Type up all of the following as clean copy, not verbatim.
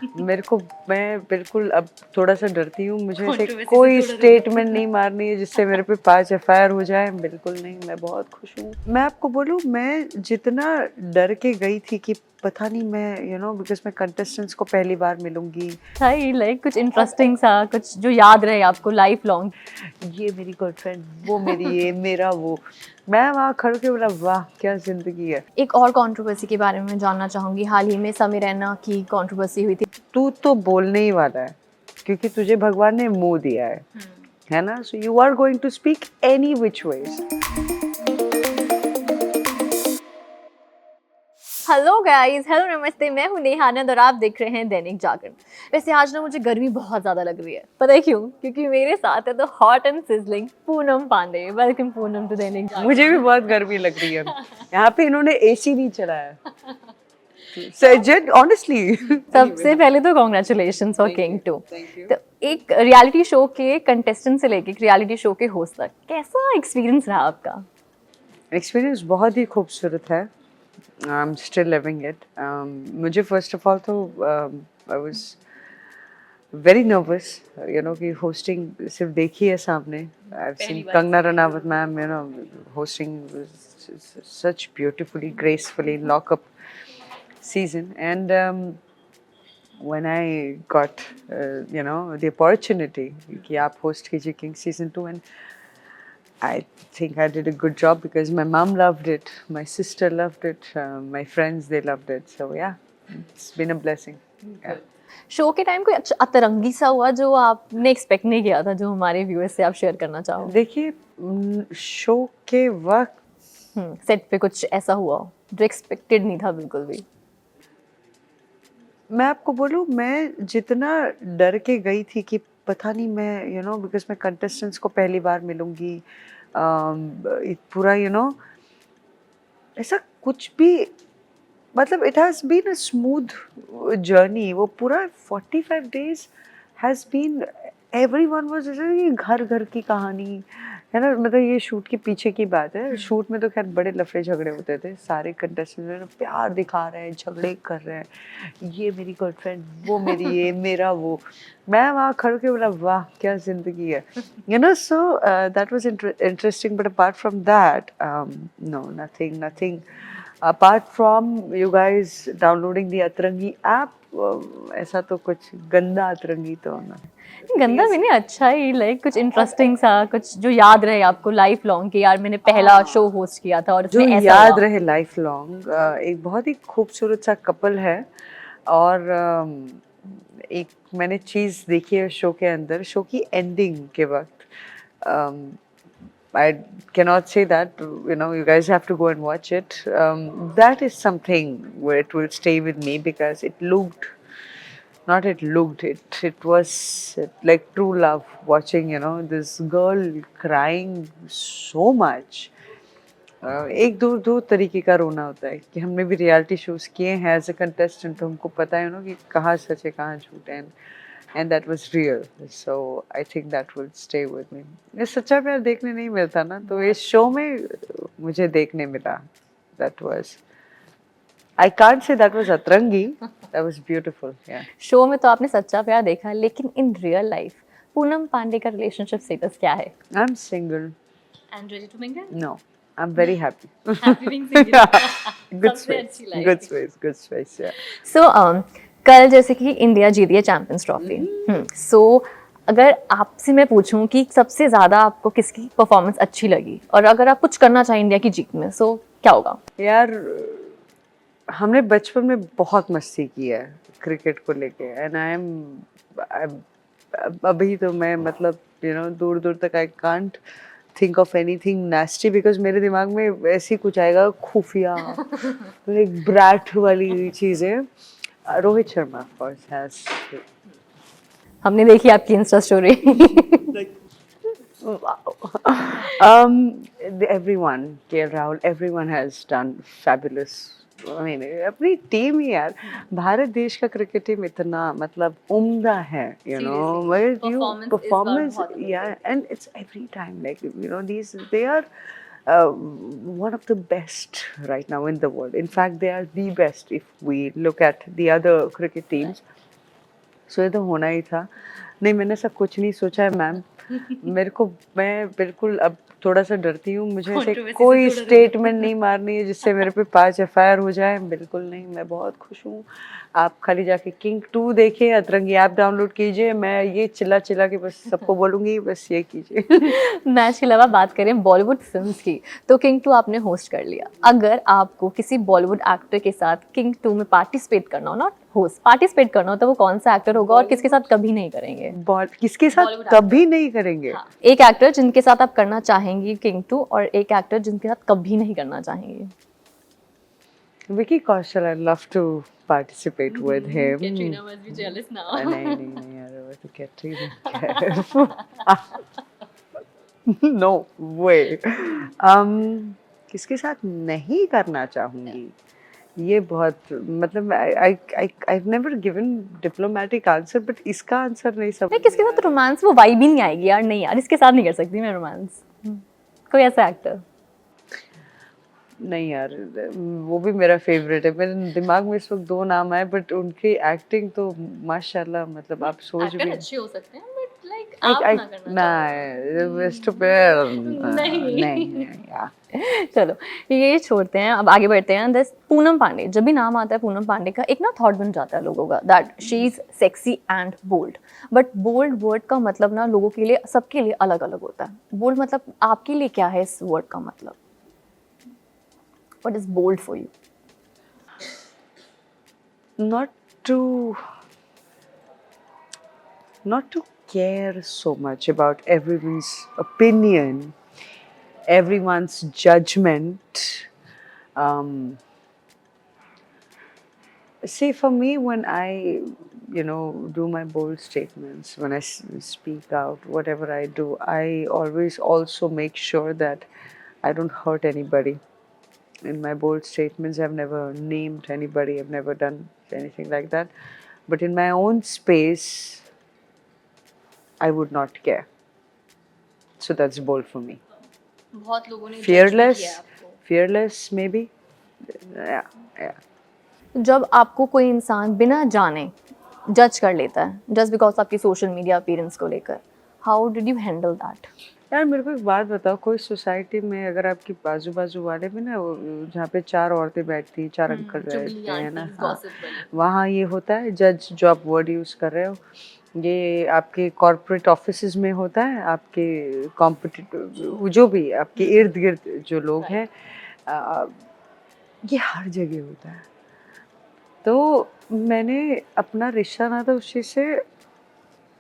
मेरे को मैं बिल्कुल अब थोड़ा सा डरती हूँ, मुझे ऐसे कंट्रोवर्सी से कोई थोड़ा स्टेटमेंट नहीं मारनी है जिससे मेरे पे 5 एफआईआर हो जाए, बिल्कुल नहीं। मैं बहुत खुश हूँ। मैं आपको बोलूँ, मैं जितना डर के गई थी कि पता नहीं मैं बिकॉज मैं कंटेस्टेंट्स को पहली बार मिलूंगी, था ही लाइक कुछ इंटरेस्टिंग सा, कुछ जो याद रहे आपको लाइफ लॉन्ग। ये मेरी गर्लफ्रेंड, वो मेरी ये मेरा वो, मैं वहाँ खड़ के बोला वाह क्या जिंदगी है। एक और कंट्रोवर्सी के बारे में जानना चाहूंगी, हाल ही में समीर रैना की कंट्रोवर्सी हुई थी। तू तो बोलने ही वाला है क्योंकि तुझे भगवान ने मुंह दिया है ना, so you are going to speak any which ways. Hello guys, hello नमस्ते, मैं हूं नेहा आनंद और आप देख रहे हैं दैनिक जागरण। वैसे आज ना मुझे गर्मी बहुत ज्यादा लग रही है, पता है क्यों? क्योंकि मेरे साथ है the hot and sizzling Poonam Pandey. Welcome Poonam to Dainik Jagran. मुझे भी बहुत गर्मी लग रही है। यहाँ पे इन्होंने एसी नहीं चलाया। सजन ऑनेस्टली सबसे पहले तो कॉन्ग्रेचुलेशन फॉर किंग टू। तो एक रियलिटी शो के कंटेस्टेंट से लेके एक रियलिटी शो के होस्ट तक कैसा एक्सपीरियंस रहा आपका? एक्सपीरियंस बहुत ही खूबसूरत है। I am still living it. मुझे फर्स्ट ऑफ ऑल तो आई वाज वेरी नर्वस, कि होस्टिंग सिर्फ देखी है सामने। I have seen Kangana Ranaut ma'am, hosting such beautifully, gracefully lockup season, and when I got the opportunity कि आप host कीजिए King season 2, and I think I did a good job because my mom loved it, my sister loved it, my friends they loved it, so yeah, it's been a blessing. Yeah. Show के time कोई अच्छा अतरंगी सा हुआ जो आपने expect नहीं किया था, जो हमारे व्यूअर्स से आप शेयर करना चाहो? देखिए, शो के वक्त सेट पे कुछ ऐसा हुआ हो जो एक्सपेक्टेड नहीं था बिल्कुल भी? मैं आपको बोलूँ, मैं जितना डर के गई थी कि पता नहीं मैं बिकॉज मैं कंटेस्टेंट्स को पहली बार मिलूंगी, पूरा ऐसा कुछ भी, मतलब it has been a smooth journey. वो पूरा 45 days has been, everyone was जैसे घर घर की कहानी है ना। मतलब ये शूट के पीछे की बात है, शूट में तो खैर बड़े लफड़े झगड़े होते थे, सारे कंटेस्टेंट प्यार दिखा रहे हैं, झगड़े कर रहे हैं, ये मेरी गर्लफ्रेंड, वो मेरी ये मेरा वो, मैं वहाँ खड़ के बोला वाह क्या जिंदगी है, so that was interesting, but apart from that no, nothing apart from you guys downloading the Atrangi app, ऐसा तो कुछ गंदा अतरंगी तो ना। गंदा भी नहीं, अच्छा ही, लाइक कुछ इंटरेस्टिंग सा, कुछ जो याद रहे आपको लाइफ लॉन्ग कि यार मैंने पहला शो होस्ट किया था और जो उसमें ऐसा याद हुआ। रहे लाइफ लॉन्ग, एक बहुत ही खूबसूरत सा कपल है, और एक मैंने चीज़ देखी है शो के अंदर, शो की एंडिंग के वक्त, I cannot say that, you guys have to go and watch it. That is something where it will stay with me because it looked, not it looked, it was like true love, watching this girl crying so much. एक दो दो तरीके का रोना होता है, कि हमने भी रियलिटी शोज किए हैं एज अ कंटेस्टेंट, तो हमको पता है कि कहाँ सच है कहाँ झूठ है, and that was real, so I think that will stay with me. ये सच्चा प्यार देखने नहीं मिलता ना, तो इस शो में मुझे देखने मिला। That was, I can't say that was अतरंगी, that was beautiful. Yeah show में तो आपने सच्चा प्यार देखा, लेकिन in real life Poonam Pandey का रिलेशनशिप स्टेटस क्या है? I am single. And ready to mingle? No, I am very happy. Happy being single. Good सबसे स्पेस, अच्छी life. Good space, good space. Yeah so कल जैसे कि इंडिया जीती है चैंपियंस ट्रॉफी, सो अगर आपसे मैं पूछूं कि सबसे ज्यादा आपको किसकी परफॉर्मेंस अच्छी लगी, और अगर आप कुछ करना चाहें इंडिया की जीत में, सो क्या होगा? यार, हमने बचपन में बहुत मस्ती की है क्रिकेट को लेके, एंड आई एम, अभी तो मैं मतलब दूर दूर तक I can't think of anything नेस्टी, because मेरे दिमाग में ऐसी कुछ आएगा खुफिया, एक ब्रैट वाली चीज़ें। Rohit Sharma of course has, हमने देखी आपकी Insta story. everyone, KL Rahul, everyone has done fabulous. I mean, अपनी टीम ही यार, भारत देश का क्रिकेट टीम इतना मतलब उम्दा है, performance, yeah, and it's every time like these, they are one of the best right now in the world. In fact, they are the best if we look at the other cricket teams. सो ये तो होना ही था। नहीं, मैंने ऐसा कुछ नहीं सोचा है मैम। मैं बिल्कुल अब थोड़ा सा डरती हूँ, मुझे ऐसे Controversy से कोई थोड़ा डरो। स्टेटमेंट नहीं मारनी है जिससे मेरे पे 5 एफआईआर हो जाए, बिल्कुल नहीं। मैं बहुत खुश हूँ। आप खाली जाके किंग 2 देखिए, अतरंगी ऐप डाउनलोड कीजिए, मैं ये चिल्ला चिल्ला के बस सबको बोलूँगी बस ये कीजिए। मैच के अलावा बात करें बॉलीवुड फिल्म्स की, तो किंग 2 आपने होस्ट कर लिया। अगर आपको किसी बॉलीवुड एक्टर के साथ किंग 2 में पार्टिसिपेट करना हो, नॉट होस्ट, पार्टिसिपेट करना हो, तो वो कौन सा एक्टर होगा और किसके साथ कभी नहीं करेंगे? किसके साथ बॉलीवुड कभी नहीं करेंगे? हाँ, एक एक्टर जिनके साथ आप करना चाहेंगी किंग 2 और एक एक्टर जिनके साथ कभी नहीं करना चाहेंगी। Vicky Kaushal, I love to participate with him. Katrina must be jealous now. नहीं यार, वो तो कैटरीना नो वे। किसके साथ नहीं करना चाहूंगी, ये बहुत मतलब I I never given diplomatic answer, but इसका आंसर नहीं समझ नहीं, किसके साथ रोमांस वो वाइब ही नहीं आएगी यार, नहीं यार इसके साथ नहीं कर सकती मैं रोमांस। कोई ऐसा एक्टर? नहीं यार, वो भी मेरा फेवरेट है। मेरे दिमाग में इस वक्त 2 नाम आए, बट उनकी एक्टिंग तो माशाल्लाह, मतलब आप सोच भी अच्छे हो सकते हैं बट लाइक आई आप आई ना करना ना नहीं। नहीं यार। चलो ये छोड़ते हैं, अब आगे बढ़ते हैं। दस पूनम पांडे, जब भी नाम आता है पूनम पांडे का, एक ना थॉट बन जाता है लोगों का that she is sexy and bold. But bold word का मतलब ना लोगों के लिए, सबके लिए अलग अलग होता है। बोल्ड मतलब आपके लिए क्या है इस वर्ड का मतलब? What is bold for you? not to not to care so much about everyone's opinion, everyone's judgment. um, See, for me, when I, do my bold statements, when I speak out, whatever I do, I always also make sure that I don't hurt anybody. In my bold statements, I've never named anybody, I've never done anything like that. But in my own space, I would not care. So that's bold for me. बहुत लोगों ने Fearless, fearless maybe. Yeah, yeah. जब आपको कोई इंसान बिना जाने जज कर लेता है जस्ट बिकॉज आपकी सोशल मीडिया अपीयरेंस को लेकर, how did you handle that? यार मेरे को एक बात बताओ, कोई सोसाइटी में अगर आपकी बाजू बाजू वाले में ना, जहाँ पे 4 औरतें बैठती हैं, 4 अंकल रहते हैं ना, हाँ, वहाँ ये होता है, जज जो आप वर्ड यूज़ कर रहे हो, ये आपके कॉर्पोरेट ऑफिसेज में होता है, आपके कॉम्पिटिटिव जो भी आपके इर्द गिर्द जो लोग हैं, ये हर जगह होता है। तो मैंने अपना रिश्ता ना तो उस चीज़ से,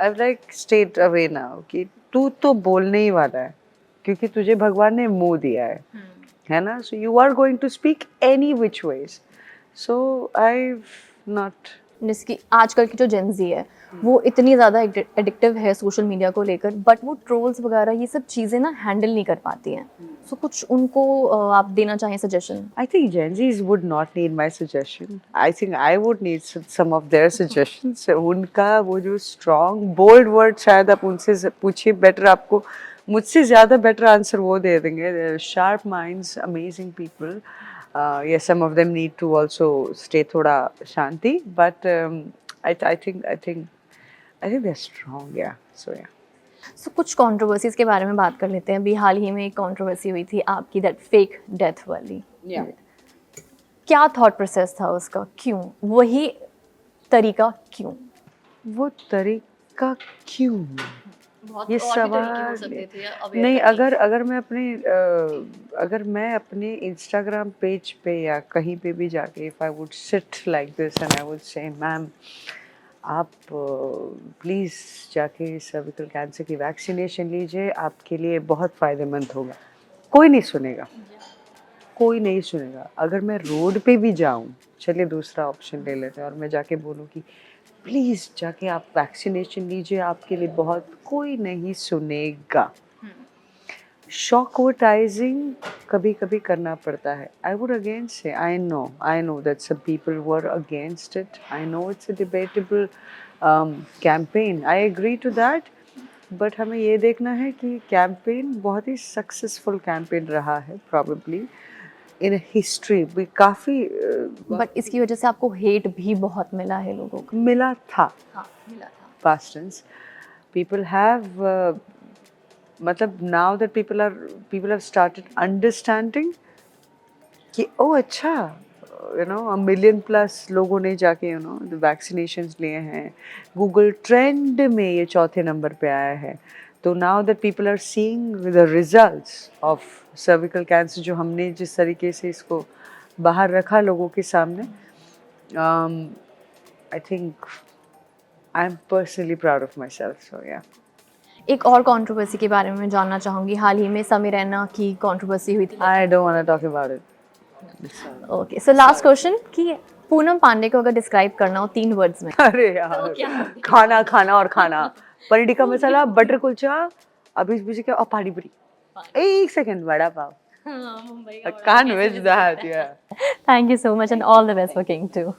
I like state away now कि तू तो बोलने ही वाला है, क्योंकि तुझे भगवान ने मुंह दिया है ना, so you are going to speak any which ways. So I not, जिसकी आजकल की जो जेंजी है वो इतनी ज़्यादा एडिक्टिव है सोशल मीडिया को लेकर, बट वो ट्रोल्स वगैरह ये सब चीज़ें ना हैंडल नहीं कर पाती हैं। सो कुछ उनको आप देना चाहें suggestion? I think Gen Zs would not need my suggestion. I think I would need some of their suggestions. उनका वो जो strong, bold word शायद आप उनसे पूछिए, better आपको मुझसे ज़्यादा better answer वो दे देंगे. They're sharp minds, amazing people. Yes, some of them need to also stay थोड़ा शांति, but I think they're strong. Yeah. So yeah. सो कुछ कंट्रोवर्सीज के बारे में बात कर लेते हैं। अभी हाल ही में एक कंट्रोवर्सी हुई थी आपकी, दैट फेक डेथ वाली। Yeah. क्या थॉट प्रोसेस था उसका? क्यों वही तरीका, क्यों? वो तरीका क्यों? बहुत ये और भी तरीके हो सवाल सकते थे aware नहीं, करने के। अगर मैं अपने इंस्टाग्राम पेज पे या कहीं पे भी जाके, if I would sit like this and I would say ma'am आप प्लीज़ जाके सर्विकल कैंसर की वैक्सीनेशन लीजिए, आपके लिए बहुत फ़ायदेमंद होगा, कोई नहीं सुनेगा, कोई नहीं सुनेगा। अगर मैं रोड पे भी जाऊं, चलिए दूसरा ऑप्शन ले लेते हैं, और मैं जाके बोलूं कि प्लीज़ जाके आप वैक्सीनेशन लीजिए, आपके लिए बहुत, कोई नहीं सुनेगा। शॉकवर्टाइजिंग कभी कभी करना पड़ता है। आई would again say, I know that some people were against it, I know it's a debatable campaign, I agree to that, but हमें ये देखना है कि कैंपेन बहुत ही सक्सेसफुल कैंपेन रहा है प्रॉबेबली, इन हिस्ट्री भी काफ़ी बट इसकी वजह से आपको हेट भी बहुत मिला है लोगों को। मिला था हाँ, मिला था। past tense. People have मतलब now that people have started understanding कि ओ अच्छा a million plus लोगों ने जाके vaccinations लिए हैं, गूगल ट्रेंड में ये चौथे नंबर पे आया है, तो now that people are seeing the results of cervical cancer जो हमने जिस तरीके से इसको बाहर रखा लोगों के सामने, I think I'm personally proud of myself, so yeah. एक और कंट्रोवर्सी के बारे में मैं जानना चाहूँगी। हाल ही में समीर रैना की कंट्रोवर्सी हुई थी। I don't want to talk about it. Okay, so last question कि पूनम पांडे को अगर डिस्क्राइब करना हो 3 वर्ड्स में अरे यार, खाना खाना और खाना, पनीर टिक्का मसाला, बटर कुलचा, अभी बीच क्या, और पानी पूरी, एक second, vada pav, Mumbai I can't miss that, yeah. Thank you so much and all the best for king 2।